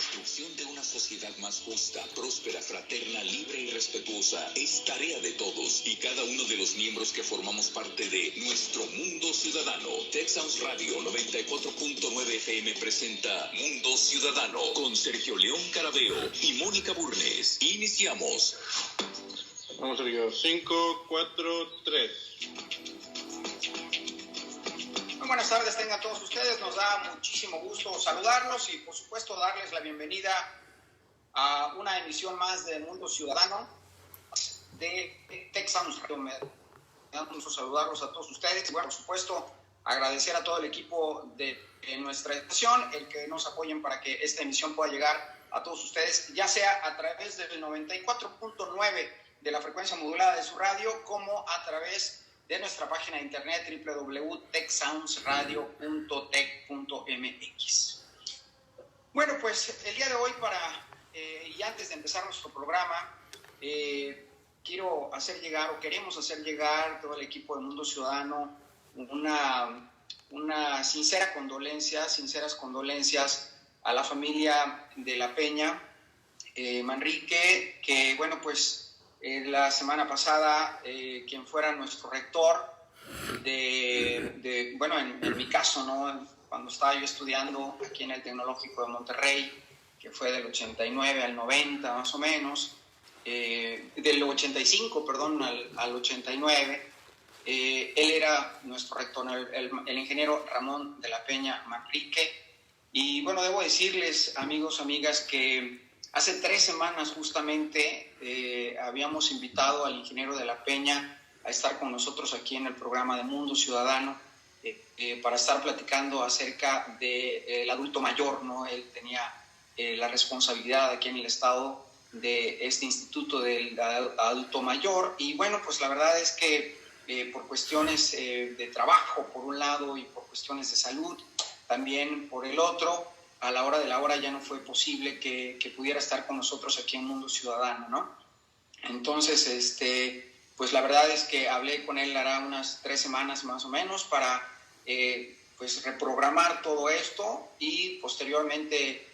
construcción de una sociedad más justa, próspera, fraterna, libre y respetuosa es tarea de todos y cada uno de los miembros que formamos parte de nuestro Mundo Ciudadano. Tech Sounds Radio 94.9 FM presenta Mundo Ciudadano con Sergio León Carabeo y Mónica Burnes. Iniciamos. Vamos, Sergio. 5, 4, 3. Muy buenas tardes, tengan todos ustedes. Nos da muchísimo gusto saludarlos y, por supuesto, darles la bienvenida a una emisión más de Mundo Ciudadano de Tech Sounds Radio. Me da gusto saludarlos a todos ustedes y, bueno, por supuesto, agradecer a todo el equipo de nuestra estación, el que nos apoyen para que esta emisión pueda llegar a todos ustedes, ya sea a través del 94.9 de la frecuencia modulada de su radio, como a través de nuestra página de internet www.techsoundsradio.tech.mx. Bueno, pues el día de hoy, y antes de empezar nuestro programa, queremos hacer llegar todo el equipo de Mundo Ciudadano una sinceras condolencias a la familia de la Peña Manrique, que, bueno, pues la semana pasada, quien fuera nuestro rector en mi caso, ¿no? Cuando estaba yo estudiando aquí en el Tecnológico de Monterrey, que fue del 89 al 90 más o menos, del 85, perdón, al 89, él era nuestro rector, el ingeniero Ramón de la Peña Manrique. Y bueno, debo decirles, amigos, amigas, que hace 3 semanas justamente habíamos invitado al ingeniero de la Peña a estar con nosotros aquí en el programa de Mundo Ciudadano para estar platicando acerca del adulto mayor, ¿no? Él tenía la responsabilidad aquí en el estado de este instituto del adulto mayor y, bueno, pues la verdad es que por cuestiones de trabajo por un lado y por cuestiones de salud también por el otro, a la hora de la hora ya no fue posible que pudiera estar con nosotros aquí en Mundo Ciudadano, ¿no? Entonces, pues la verdad es que hablé con él hará unas 3 semanas más o menos para pues reprogramar todo esto y posteriormente,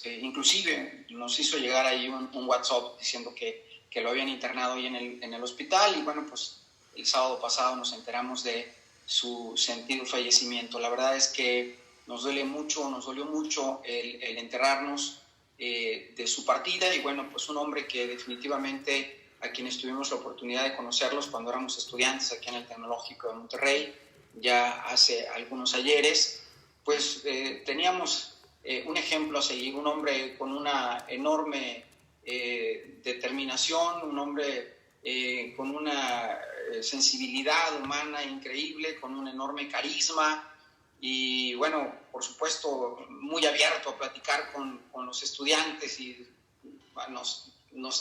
inclusive nos hizo llegar ahí un WhatsApp diciendo que lo habían internado ahí en el hospital y, bueno, pues el sábado pasado nos enteramos de su sentido fallecimiento. La verdad es que nos dolió mucho el enterarnos de su partida y, bueno, pues un hombre que definitivamente a quienes tuvimos la oportunidad de conocerlos cuando éramos estudiantes aquí en el Tecnológico de Monterrey, ya hace algunos ayeres, pues teníamos un ejemplo a seguir, un hombre con una enorme determinación, un hombre con una sensibilidad humana increíble, con un enorme carisma y, bueno, por supuesto, muy abierto a platicar con los estudiantes y nos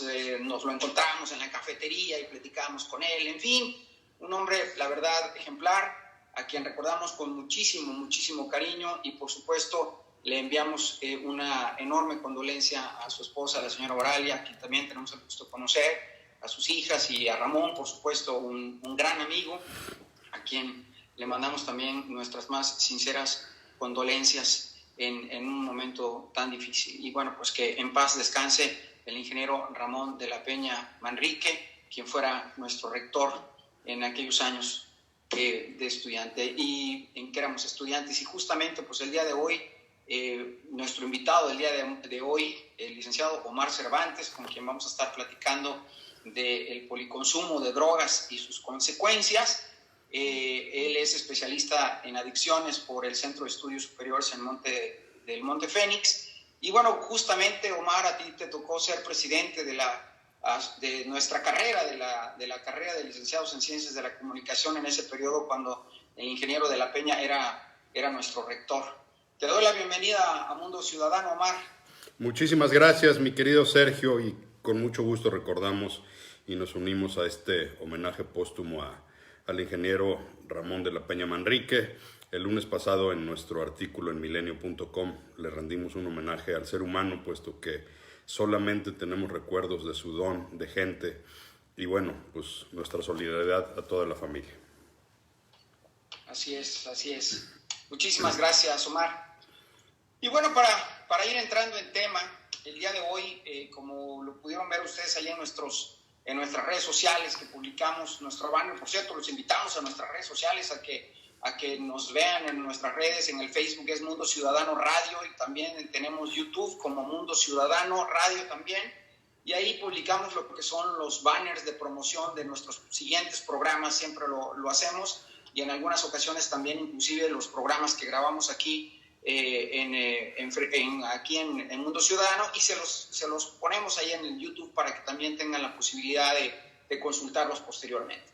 lo encontramos en la cafetería y platicamos con él. En fin, un hombre, la verdad, ejemplar, a quien recordamos con muchísimo cariño y, por supuesto, le enviamos una enorme condolencia a su esposa, la señora Oralia, a quien también tenemos el gusto de conocer, a sus hijas y a Ramón, por supuesto, un gran amigo, a quien le mandamos también nuestras más sinceras condolencias en un momento tan difícil. Y, bueno, pues que en paz descanse el ingeniero Ramón de la Peña Manrique, quien fuera nuestro rector en aquellos años de estudiante y en que éramos estudiantes. Y justamente, pues el día de hoy, nuestro invitado del día de hoy, el licenciado Omar Cervantes, con quien vamos a estar platicando del policonsumo de drogas y sus consecuencias. Él es especialista en adicciones por el Centro de Estudios Superiores del Monte Fénix. Y, bueno, justamente, Omar, a ti te tocó ser presidente de nuestra carrera, de la carrera de licenciados en Ciencias de la Comunicación en ese periodo cuando el ingeniero de la Peña era nuestro rector. Te doy la bienvenida a Mundo Ciudadano, Omar. Muchísimas gracias, mi querido Sergio, y con mucho gusto recordamos y nos unimos a este homenaje póstumo al ingeniero Ramón de la Peña Manrique. El lunes pasado, en nuestro artículo en milenio.com, le rendimos un homenaje al ser humano, puesto que solamente tenemos recuerdos de su don de gente y, bueno, pues nuestra solidaridad a toda la familia. Así es. Muchísimas gracias, Omar. Y, bueno, para para ir entrando en tema, el día de hoy, como lo pudieron ver ustedes ahí en nuestras redes sociales que publicamos nuestro banner, por cierto, los invitamos a nuestras redes sociales a que nos vean en nuestras redes. En el Facebook es Mundo Ciudadano Radio, y también tenemos YouTube como Mundo Ciudadano Radio también, y ahí publicamos lo que son los banners de promoción de nuestros siguientes programas. Siempre lo hacemos, y en algunas ocasiones también inclusive los programas que grabamos aquí aquí en Mundo Ciudadano, y se los ponemos ahí en el YouTube para que también tengan la posibilidad de consultarlos posteriormente.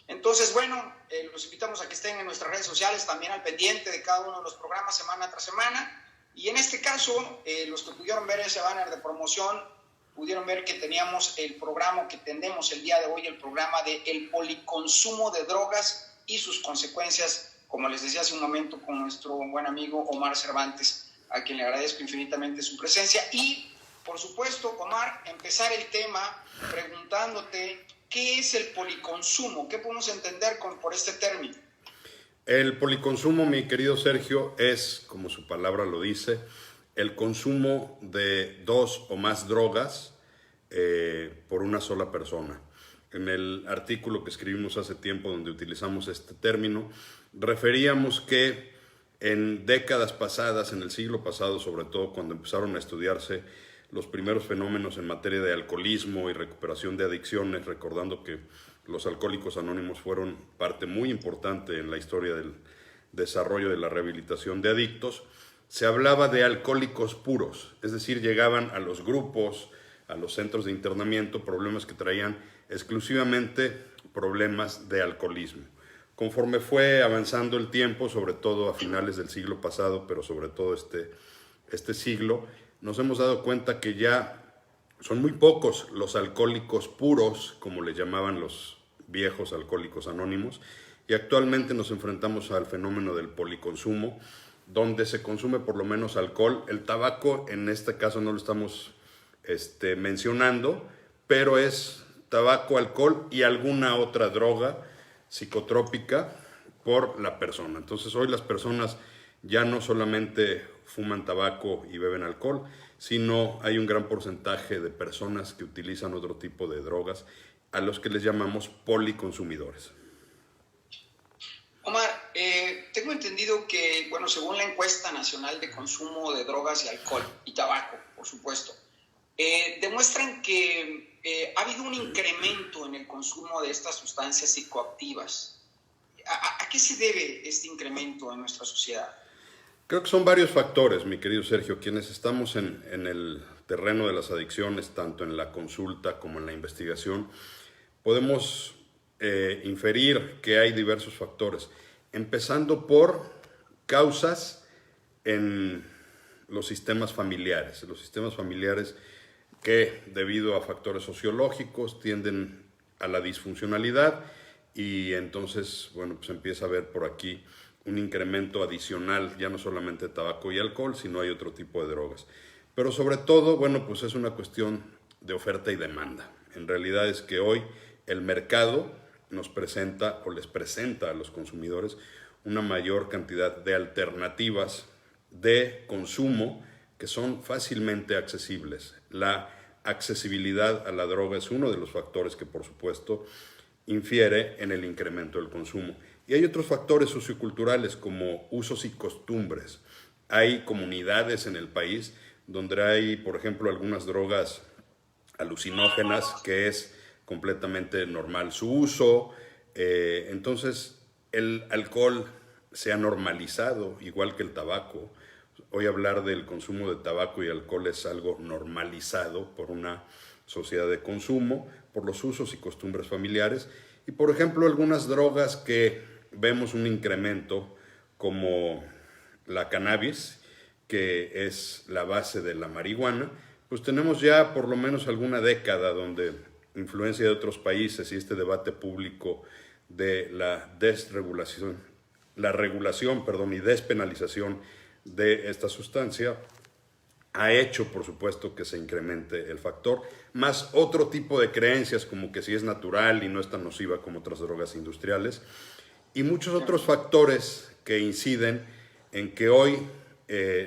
Entonces, bueno, los invitamos a que estén en nuestras redes sociales, también al pendiente de cada uno de los programas semana tras semana. Y en este caso, los que pudieron ver ese banner de promoción, pudieron ver que teníamos el programa que tendemos el día de hoy, el programa de el policonsumo de drogas y sus consecuencias, como les decía hace un momento, con nuestro buen amigo Omar Cervantes, a quien le agradezco infinitamente su presencia. Y, por supuesto, Omar, empezar el tema preguntándote ¿qué es el policonsumo? ¿Qué podemos entender por este término? El policonsumo, mi querido Sergio, es, como su palabra lo dice, el consumo de 2 o más drogas por una sola persona. En el artículo que escribimos hace tiempo donde utilizamos este término, referíamos que en décadas pasadas, en el siglo pasado, sobre todo cuando empezaron a estudiarse los primeros fenómenos en materia de alcoholismo y recuperación de adicciones, recordando que los alcohólicos anónimos fueron parte muy importante en la historia del desarrollo de la rehabilitación de adictos, se hablaba de alcohólicos puros, es decir, llegaban a los grupos, a los centros de internamiento, problemas que traían exclusivamente problemas de alcoholismo. Conforme fue avanzando el tiempo, sobre todo a finales del siglo pasado, pero sobre todo este siglo, nos hemos dado cuenta que ya son muy pocos los alcohólicos puros, como le llamaban los viejos alcohólicos anónimos, y actualmente nos enfrentamos al fenómeno del policonsumo, donde se consume por lo menos alcohol. El tabaco, en este caso no lo estamos mencionando, pero es tabaco, alcohol y alguna otra droga psicotrópica por la persona. Entonces hoy las personas ya no solamente fuman tabaco y beben alcohol, sino hay un gran porcentaje de personas que utilizan otro tipo de drogas, a los que les llamamos policonsumidores. Omar, tengo entendido que, bueno, según la encuesta nacional de consumo de drogas y alcohol y tabaco, por supuesto, demuestran que ha habido un incremento en el consumo de estas sustancias psicoactivas. ¿A qué se debe este incremento en nuestra sociedad? Creo que son varios factores, mi querido Sergio, quienes estamos en el terreno de las adicciones, tanto en la consulta como en la investigación, podemos inferir que hay diversos factores, empezando por causas en los sistemas familiares que debido a factores sociológicos tienden a la disfuncionalidad, y entonces, bueno, pues empieza a haber por aquí un incremento adicional, ya no solamente de tabaco y alcohol, sino hay otro tipo de drogas. Pero sobre todo, bueno, pues es una cuestión de oferta y demanda. En realidad es que hoy el mercado nos presenta o les presenta a los consumidores una mayor cantidad de alternativas de consumo que son fácilmente accesibles. La accesibilidad a la droga es uno de los factores que, por supuesto, infiere en el incremento del consumo. Y hay otros factores socioculturales como usos y costumbres. Hay comunidades en el país donde hay, por ejemplo, algunas drogas alucinógenas que es completamente normal su uso. Entonces, el alcohol se ha normalizado, igual que el tabaco. Hoy hablar del consumo de tabaco y alcohol es algo normalizado por una sociedad de consumo, por los usos y costumbres familiares. Y, por ejemplo, algunas drogas que vemos un incremento, como la cannabis, que es la base de la marihuana, pues tenemos ya por lo menos alguna década donde influencia de otros países y este debate público de la regulación y despenalización de esta sustancia ha hecho, por supuesto, que se incremente el factor, más otro tipo de creencias como que si es natural y no es tan nociva como otras drogas industriales, y muchos otros factores que inciden en que hoy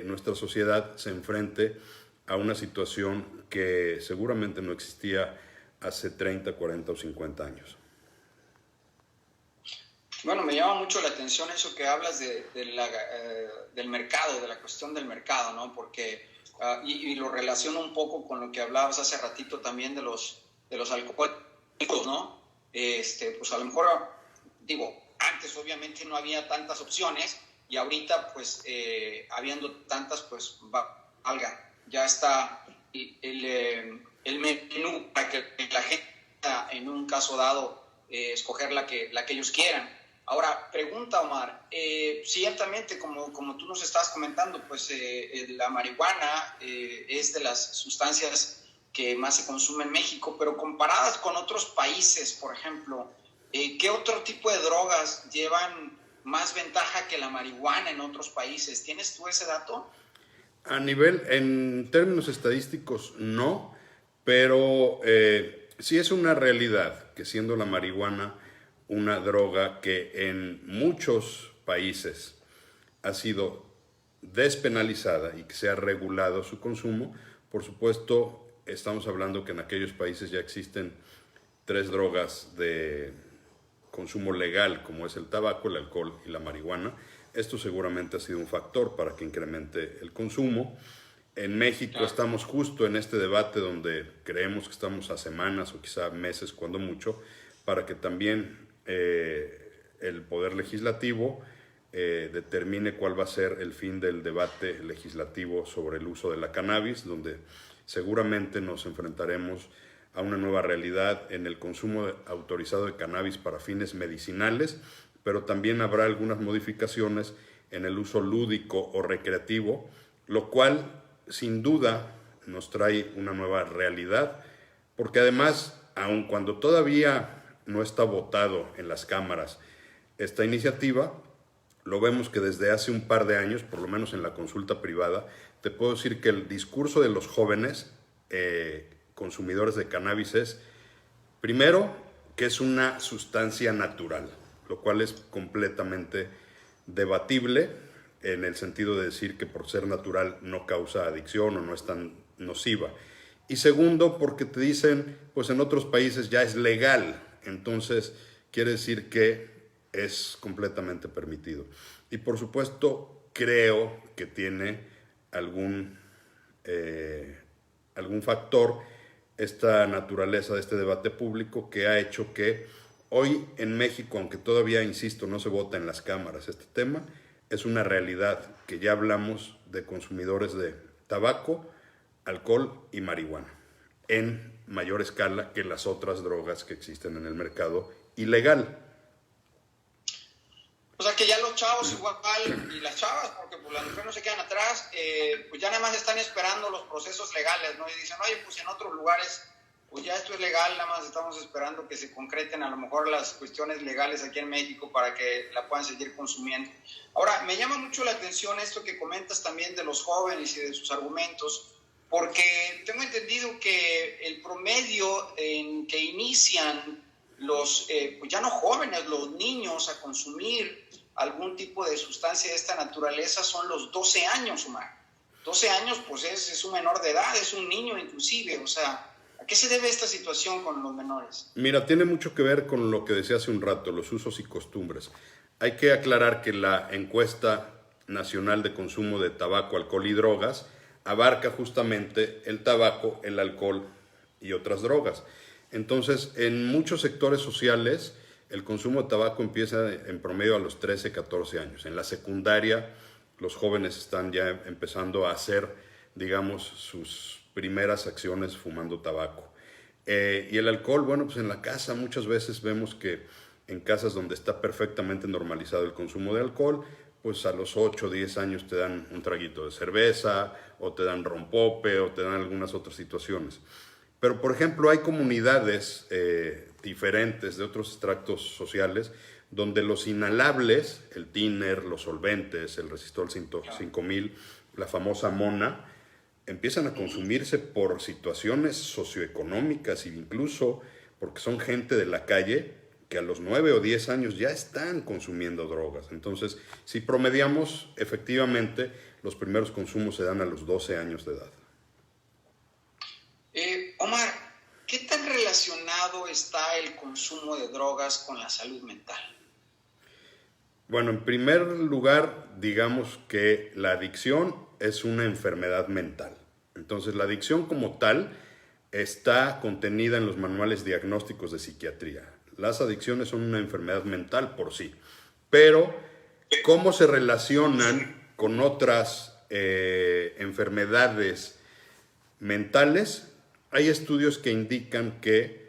nuestra sociedad se enfrente a una situación que seguramente no existía hace 30, 40 o 50 años. Bueno, me llama mucho la atención eso que hablas del mercado, de la cuestión del mercado, ¿no? Porque, y lo relaciono un poco con lo que hablabas hace ratito también de los alcohólicos, ¿no? Pues a lo mejor, digo, antes obviamente no había tantas opciones y ahorita, pues, habiendo tantas, pues, valga, ya está el menú para que la gente, en un caso dado, escoger la que ellos quieran. Ahora, pregunta, Omar, ciertamente, como tú nos estás comentando, pues la marihuana es de las sustancias que más se consume en México, pero comparadas con otros países, por ejemplo, ¿qué otro tipo de drogas llevan más ventaja que la marihuana en otros países? ¿Tienes tú ese dato? En términos estadísticos, no, pero sí es una realidad que siendo la marihuana una droga que en muchos países ha sido despenalizada y que se ha regulado su consumo, por supuesto, estamos hablando que en aquellos países ya existen 3 drogas de consumo legal, como es el tabaco, el alcohol y la marihuana. Esto seguramente ha sido un factor para que incremente el consumo. En México estamos justo en este debate donde creemos que estamos a semanas o quizá meses, cuando mucho, para que también el Poder Legislativo determine cuál va a ser el fin del debate legislativo sobre el uso de la cannabis, donde seguramente nos enfrentaremos a una nueva realidad en el consumo autorizado de cannabis para fines medicinales, pero también habrá algunas modificaciones en el uso lúdico o recreativo, lo cual sin duda nos trae una nueva realidad, porque además, aun cuando todavía no está votado en las cámaras esta iniciativa, lo vemos que desde hace un par de años, por lo menos en la consulta privada, te puedo decir que el discurso de los jóvenes consumidores de cannabis es, primero, que es una sustancia natural, lo cual es completamente debatible en el sentido de decir que por ser natural no causa adicción o no es tan nociva. Y segundo, porque te dicen, pues en otros países ya es legal, entonces quiere decir que es completamente permitido. Y por supuesto, creo que tiene algún factor esta naturaleza de este debate público que ha hecho que hoy en México, aunque todavía, insisto, no se vota en las cámaras este tema, es una realidad que ya hablamos de consumidores de tabaco, alcohol y marihuana en mayor escala que las otras drogas que existen en el mercado ilegal. O sea que ya los chavos igual y las chavas, porque pues las mujeres no se quedan atrás, pues ya nada más están esperando los procesos legales, ¿no? Y dicen, oye, pues en otros lugares, pues ya esto es legal, nada más estamos esperando que se concreten a lo mejor las cuestiones legales aquí en México para que la puedan seguir consumiendo. Ahora, me llama mucho la atención esto que comentas también de los jóvenes y de sus argumentos, porque tengo entendido que el promedio en que inician los, pues ya no jóvenes, los niños a consumir algún tipo de sustancia de esta naturaleza son los 12 años, Omar. 12 años, pues es un menor de edad, es un niño inclusive, o sea, ¿a qué se debe esta situación con los menores? Mira, tiene mucho que ver con lo que decía hace un rato, los usos y costumbres. Hay que aclarar que la encuesta nacional de consumo de tabaco, alcohol y drogas abarca justamente el tabaco, el alcohol y otras drogas. Entonces, en muchos sectores sociales, el consumo de tabaco empieza en promedio a los 13, 14 años. En la secundaria, los jóvenes están ya empezando a hacer, digamos, sus primeras acciones fumando tabaco. Y el alcohol, bueno, pues en la casa muchas veces vemos que en casas donde está perfectamente normalizado el consumo de alcohol, pues a los 8 o 10 años te dan un traguito de cerveza, o te dan rompope, o te dan algunas otras situaciones. Pero, por ejemplo, hay comunidades diferentes de otros extractos sociales donde los inhalables, el thinner, los solventes, el resistol 5000, la famosa mona, empiezan a consumirse por situaciones socioeconómicas e incluso porque son gente de la calle que a los 9 o 10 años ya están consumiendo drogas. Entonces, si promediamos, efectivamente, los primeros consumos se dan a los 12 años de edad. Omar, ¿qué tan relacionado está el consumo de drogas con la salud mental? Bueno, en primer lugar, digamos que la adicción es una enfermedad mental. Entonces, la adicción como tal está contenida en los manuales diagnósticos de psiquiatría. Las adicciones son una enfermedad mental por sí, pero ¿cómo se relacionan con otras enfermedades mentales? Hay estudios que indican que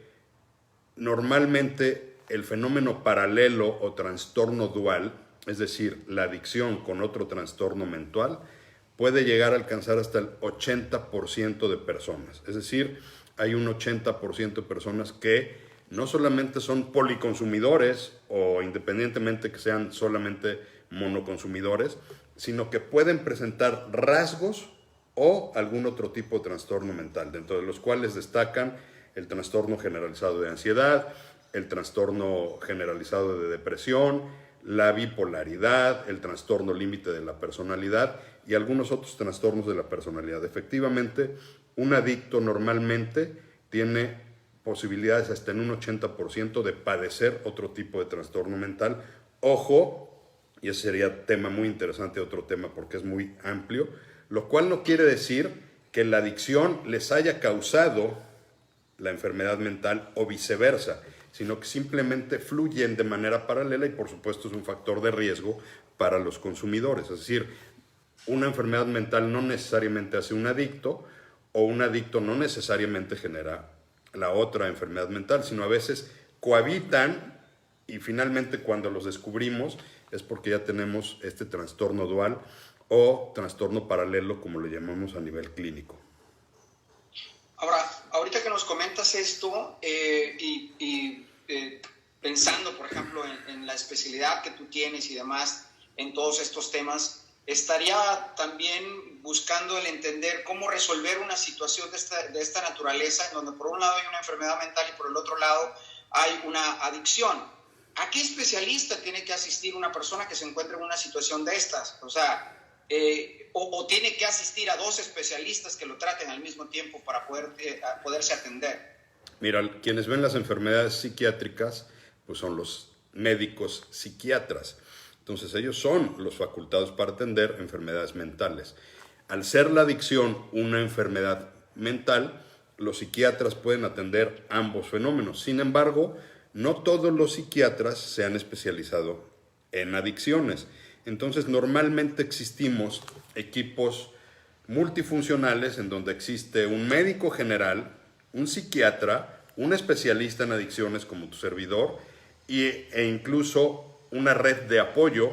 normalmente el fenómeno paralelo o trastorno dual, es decir, la adicción con otro trastorno mental, puede llegar a alcanzar hasta el 80% de personas. Es decir, hay un 80% de personas que no solamente son policonsumidores o independientemente que sean solamente monoconsumidores, sino que pueden presentar rasgos o algún otro tipo de trastorno mental, dentro de los cuales destacan el trastorno generalizado de ansiedad, el trastorno generalizado de depresión, la bipolaridad, el trastorno límite de la personalidad y algunos otros trastornos de la personalidad. Efectivamente, un adicto normalmente tiene posibilidades hasta en un 80% de padecer otro tipo de trastorno mental. Ojo, y ese sería tema muy interesante, otro tema porque es muy amplio, lo cual no quiere decir que la adicción les haya causado la enfermedad mental o viceversa, sino que simplemente fluyen de manera paralela y por supuesto es un factor de riesgo para los consumidores. Es decir, una enfermedad mental no necesariamente hace un adicto o un adicto no necesariamente genera la otra enfermedad mental, sino a veces cohabitan y finalmente cuando los descubrimos es porque ya tenemos este trastorno dual o trastorno paralelo, como le llamamos a nivel clínico. Ahora, ahorita que nos comentas esto pensando, por ejemplo, en la especialidad que tú tienes y demás, en todos estos temas, estaría también buscando el entender cómo resolver una situación de esta naturaleza, en donde por un lado hay una enfermedad mental y por el otro lado hay una adicción. ¿A qué especialista tiene que asistir una persona que se encuentra en una situación de estas? O sea, o tiene que asistir a dos especialistas que lo traten al mismo tiempo para poderse atender. Mira, quienes ven las enfermedades psiquiátricas pues son los médicos psiquiatras. Entonces ellos son los facultados para atender enfermedades mentales. Al ser la adicción una enfermedad mental, los psiquiatras pueden atender ambos fenómenos. Sin embargo, no todos los psiquiatras se han especializado en adicciones. Entonces, normalmente existimos equipos multifuncionales en donde existe un médico general, un psiquiatra, un especialista en adicciones como tu servidor e incluso una red de apoyo,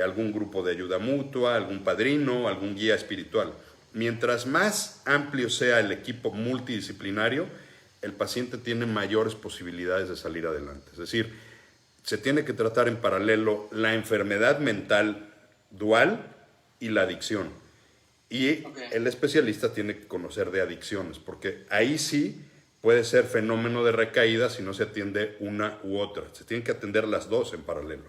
algún grupo de ayuda mutua, algún padrino, algún guía espiritual. Mientras más amplio sea el equipo multidisciplinario, el paciente tiene mayores posibilidades de salir adelante. Es decir, se tiene que tratar en paralelo la enfermedad mental dual y la adicción. Y el especialista tiene que conocer de adicciones, porque ahí sí puede ser fenómeno de recaída si no se atiende una u otra. Se tienen que atender las dos en paralelo.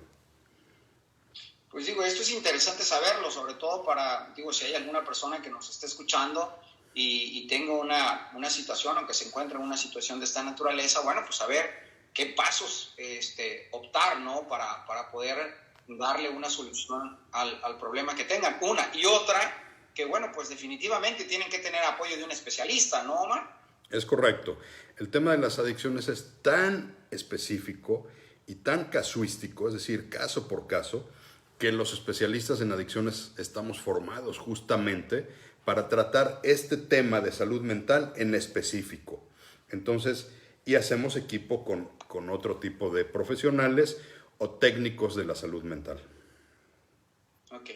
Pues digo, esto es interesante saberlo, sobre todo para, si hay alguna persona que nos esté escuchando y tenga una situación, aunque se encuentre en una situación de esta naturaleza, bueno, pues saber qué pasos optar, ¿no? Para poder darle una solución al problema que tengan. Una y otra, que bueno, pues definitivamente tienen que tener apoyo de un especialista, ¿no, Omar? Es correcto. El tema de las adicciones es tan específico y tan casuístico, es decir, caso por caso, que los especialistas en adicciones estamos formados justamente para tratar este tema de salud mental en específico. Entonces, y hacemos equipo con otro tipo de profesionales o técnicos de la salud mental. Ok,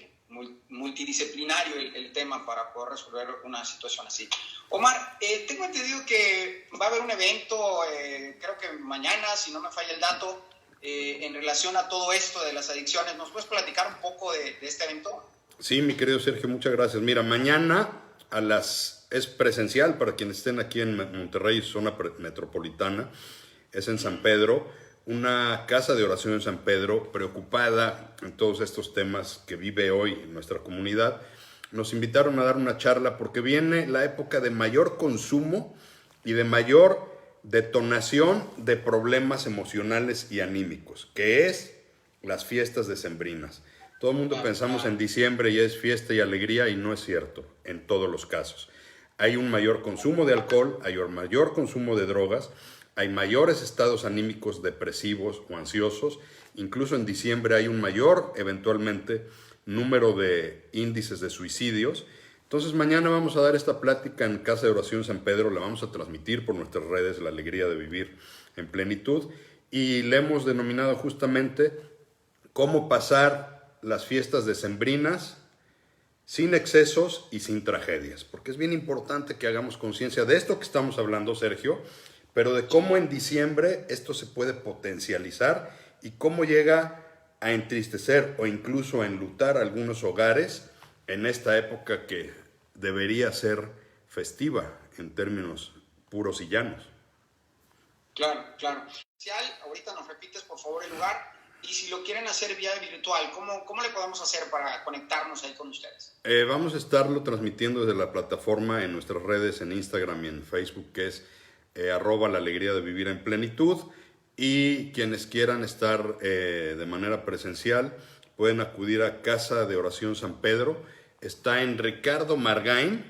multidisciplinario el tema para poder resolver una situación así. Omar, tengo entendido que va a haber un evento, creo que mañana, si no me falla el dato, en relación a todo esto de las adicciones. ¿Nos puedes platicar un poco de este evento? Sí, mi querido Sergio, muchas gracias. Mira, mañana es presencial para quienes estén aquí en Monterrey, zona metropolitana, es en San Pedro, una casa de oración en San Pedro, preocupada en todos estos temas que vive hoy nuestra comunidad, nos invitaron a dar una charla porque viene la época de mayor consumo y de mayor detonación de problemas emocionales y anímicos, que es las fiestas decembrinas. Todo el mundo pensamos en diciembre y es fiesta y alegría, y no es cierto en todos los casos. Hay un mayor consumo de alcohol, hay un mayor consumo de drogas, hay mayores estados anímicos depresivos o ansiosos. Incluso en diciembre hay un mayor, eventualmente, número de índices de suicidios. Entonces mañana vamos a dar esta plática en Casa de Oración San Pedro, la vamos a transmitir por nuestras redes, La Alegría de Vivir en Plenitud, y le hemos denominado justamente cómo pasar las fiestas decembrinas sin excesos y sin tragedias, porque es bien importante que hagamos conciencia de esto que estamos hablando, Sergio, pero de cómo en diciembre esto se puede potencializar y cómo llega a entristecer o incluso a enlutar algunos hogares en esta época que debería ser festiva en términos puros y llanos. Claro, claro. Ahorita nos repites por favor el lugar, y si lo quieren hacer vía virtual, ¿cómo le podemos hacer para conectarnos ahí con ustedes? Vamos a estarlo transmitiendo desde la plataforma en nuestras redes, en Instagram y en Facebook, que es @la alegría de vivir en plenitud, y quienes quieran estar de manera presencial pueden acudir a Casa de Oración San Pedro. Está en Ricardo Margain,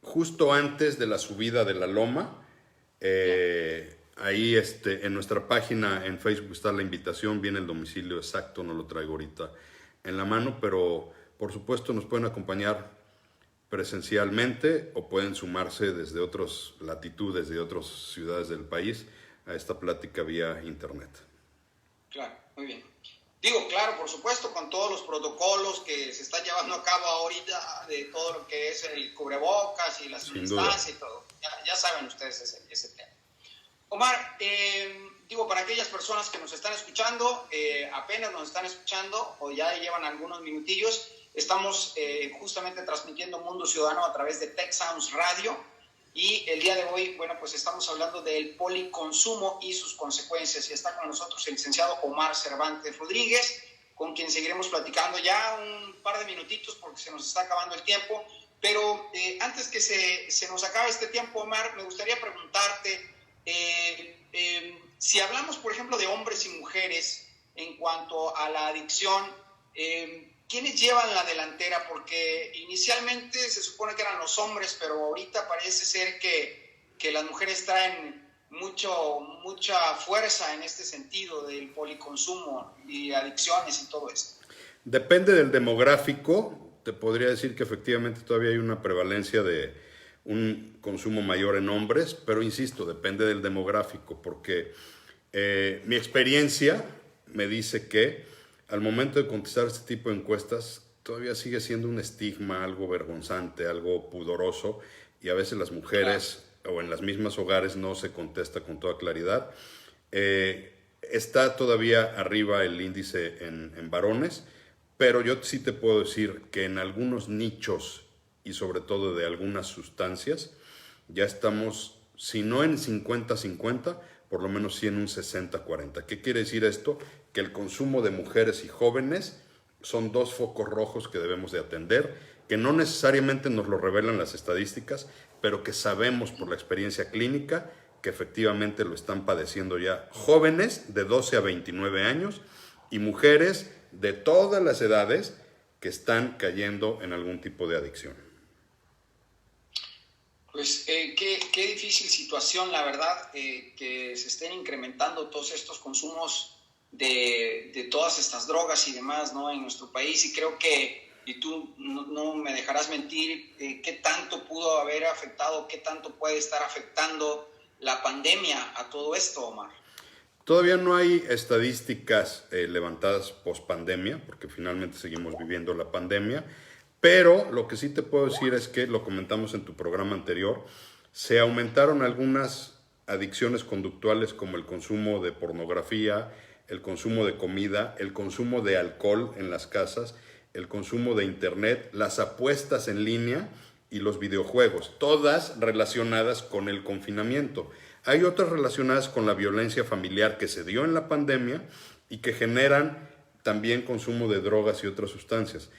justo antes de la subida de la Loma. Ahí en nuestra página en Facebook está la invitación, viene el domicilio exacto, no lo traigo ahorita en la mano, pero por supuesto nos pueden acompañar presencialmente o pueden sumarse desde otras latitudes, de otras ciudades del país, a esta plática vía internet. Claro, muy bien. Digo, claro, por supuesto, con todos los protocolos que se están llevando a cabo ahorita, de todo lo que es el cubrebocas y las distancias y todo. Ya saben ustedes ese tema. Omar, digo, para aquellas personas que nos están escuchando, apenas nos están escuchando o ya llevan algunos minutillos, estamos justamente transmitiendo Mundo Ciudadano a través de Tech Sounds Radio, y el día de hoy, bueno, pues estamos hablando del policonsumo y sus consecuencias, y está con nosotros el licenciado Omar Cervantes Rodríguez, con quien seguiremos platicando ya un par de minutitos porque se nos está acabando el tiempo, pero antes que se nos acabe este tiempo, Omar, me gustaría preguntarte, si hablamos, por ejemplo, de hombres y mujeres en cuanto a la adicción, ¿quiénes llevan la delantera? Porque inicialmente se supone que eran los hombres, pero ahorita parece ser que las mujeres traen mucha fuerza en este sentido del policonsumo y adicciones y todo esto. Depende del demográfico. Te podría decir que efectivamente todavía hay una prevalencia de un consumo mayor en hombres, pero insisto, depende del demográfico, porque mi experiencia me dice que al momento de contestar este tipo de encuestas todavía sigue siendo un estigma, algo vergonzante, algo pudoroso, y a veces las mujeres o en las mismas hogares no se contesta con toda claridad. Está todavía arriba el índice en varones, pero yo sí te puedo decir que en algunos nichos y sobre todo de algunas sustancias ya estamos, si no en 50-50, por lo menos sí en un 60-40. ¿Qué quiere decir esto? Que el consumo de mujeres y jóvenes son dos focos rojos que debemos de atender, que no necesariamente nos lo revelan las estadísticas, pero que sabemos por la experiencia clínica que efectivamente lo están padeciendo ya jóvenes de 12 a 29 años y mujeres de todas las edades que están cayendo en algún tipo de adicción. Pues qué difícil situación, la verdad, que se estén incrementando todos estos consumos de todas estas drogas y demás, ¿no?, en nuestro país. Y creo que, y tú no me dejarás mentir, qué tanto pudo haber afectado, qué tanto puede estar afectando la pandemia a todo esto, Omar. Todavía no hay estadísticas levantadas post pandemia, porque finalmente seguimos viviendo la pandemia. Pero lo que sí te puedo decir es que, lo comentamos en tu programa anterior, se aumentaron algunas adicciones conductuales como el consumo de pornografía, el consumo de comida, el consumo de alcohol en las casas, el consumo de internet, las apuestas en línea y los videojuegos, todas relacionadas con el confinamiento. Hay otras relacionadas con la violencia familiar que se dio en la pandemia y que generan también consumo de drogas y otras sustancias.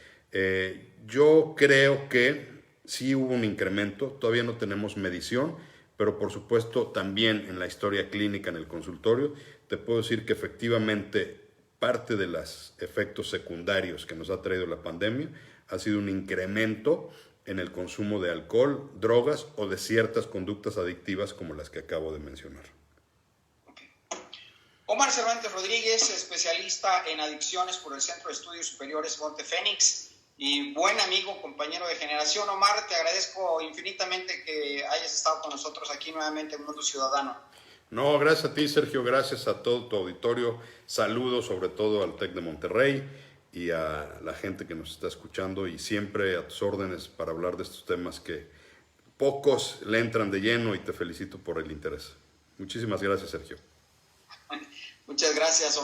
Yo creo que sí hubo un incremento, todavía no tenemos medición, pero por supuesto también en la historia clínica, en el consultorio, te puedo decir que efectivamente parte de los efectos secundarios que nos ha traído la pandemia ha sido un incremento en el consumo de alcohol, drogas o de ciertas conductas adictivas como las que acabo de mencionar. Omar Cervantes Rodríguez, especialista en adicciones por el Centro de Estudios Superiores Monte Fénix y buen amigo, compañero de generación. Omar, te agradezco infinitamente que hayas estado con nosotros aquí nuevamente en Mundo Ciudadano. No, gracias a ti, Sergio, gracias a todo tu auditorio. Saludos sobre todo al TEC de Monterrey y a la gente que nos está escuchando y siempre a tus órdenes para hablar de estos temas que pocos le entran de lleno y te felicito por el interés. Muchísimas gracias, Sergio. Muchas gracias, Omar.